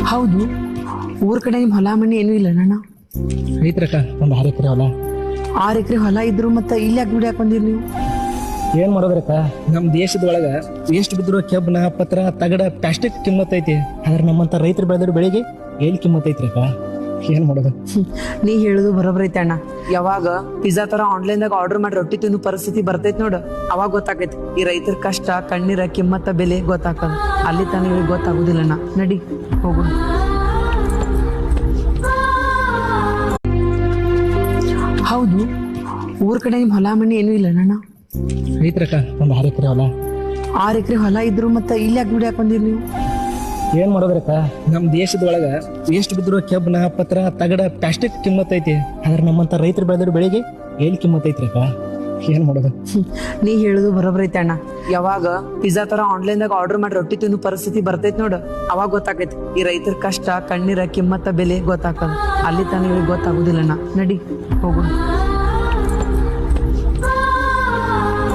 ಹೌದು, ಊರ್ ಕಡೆ ನಿಮ್ ಹೊಲ ಮಣ್ಣಿ ಏನೂ ಇಲ್ಲ ಅಣ್ಣ. ಐತ್ರಕ್ಕ ಒಂದು 6 ಎಕರೆ ಹೊಲ. 6 ಎಕರೆ ಹೊಲ ಇದ್ರು ಮತ್ತೆ ಇಲ್ಲಿ ಯಾಕೆ ದುಡಿಯಾಕ ಬಂದಿರಿ ನೀವು? ಏನ್ ಮಾಡೋದ್ರಕ್ಕ, ನಮ್ ದೇಶದೊಳಗ ಎಷ್ಟು ಬಿದ್ರು ಕೆಬ್ಬನ ಪತ್ರ ತಗಡ ಪ್ಲಾಸ್ಟಿಕ್ ಕಿಮ್ಮತ್ ಐತಿ. ಆದ್ರೆ ನಮ್ಮಂತ ರೈತರು ಬೆಳೆದ್ರ ಬೆಳೆಗೆ ಎಲ್ಲಿ ಕಿಮ್ಮತ್ ಐತ್ರಕ್ಕ? ಏನ್ ಮಾಡೋದು? ನೀ ಹೇಳುದು ಬರೋಬ್ಬರ ಐತೆ ಅಣ್ಣ. ಯಾವಾಗ ಪಿಜ್ಜಾ ತರ ಆನ್ಲೈನ್ ದಾಗ ಆರ್ಡರ್ ಮಾಡಿ ರೊಟ್ಟಿ ತಿನ್ನೋ ಪರಿಸ್ಥಿತಿ ಬರ್ತೈತಿ ನೋಡು, ಅವಾಗ ಗೊತ್ತಾಗೈತಿ ಈ ರೈತರ ಕಷ್ಟ, ಕಣ್ಣೀರ, ಕಿಮ್ಮತ್ತ, ಬೆಲೆ ಗೊತ್ತಾಗ್ತದ. ಅಲ್ಲಿ ತಾನ ಇವ್ರಿಗೆ ಗೊತ್ತಾಗುದಿಲ್ಲ ಅಣ್ಣ. ನಡಿ ಹೋಗೋಣ. ಹೌದು, ಊರ್ ಕಡೆ ನಿಮ್ ಹೊಲ ಮಣ್ಣಿ ಏನೂ ಇಲ್ಲ ಅಣ್ಣ. ಐತ್ರಕ್ಕ ಒಂದು 6 ಎಕರೆ ಹೊಲ. 6 ಎಕರೆ ಹೊಲ ಇದ್ರು ಮತ್ತೆ ಇಲ್ಲಿ ಯಾಕೆ ದುಡಿಯಾಕ ಬಂದಿರಿ ನೀವು? ಏನ್ ಮಾಡೋದ್ರಕ್ಕ, ನಮ್ ದೇಶದೊಳಗ ಎಷ್ಟು ಬಿದ್ರು ಕೆಬ್ಬನ ಪತ್ರ ತಗಡ ಪ್ಲಾಸ್ಟಿಕ್ ಕಿಮ್ಮತ್ ಐತಿ. ಆದ್ರೆ ನಮ್ಮಂತ ರೈತರು ಬೆಳೆದ್ರ ಬೆಳೆಗೆ ಎಲ್ಲಿ ಕಿಮ್ಮತ್ ಐತ್ರಕ್ಕ? ಏನ್ ಮಾಡೋದು? ನೀ ಹೇಳುದು ಬರೋಬ್ಬರ ಐತೆ ಅಣ್ಣ. ಯಾವಾಗ ಪಿಜ್ಜಾ ತರ ಆನ್ಲೈನ್ ದಾಗ ಆರ್ಡರ್ ಮಾಡಿ ರೊಟ್ಟಿ ತಿನ್ನೋ ಪರಿಸ್ಥಿತಿ ಬರ್ತೈತಿ ನೋಡು, ಅವಾಗ ಗೊತ್ತಾಗೈತಿ ಈ ರೈತರ ಕಷ್ಟ, ಕಣ್ಣೀರ, ಕಿಮ್ಮತ್ತ, ಬೆಲೆ ಗೊತ್ತಾಗ್ತದ. ಅಲ್ಲಿ ತಾನ ಇವ್ರಿಗೆ ಗೊತ್ತಾಗುದಿಲ್ಲ ಅಣ್ಣ. ನಡಿ ಹೋಗೋಣ.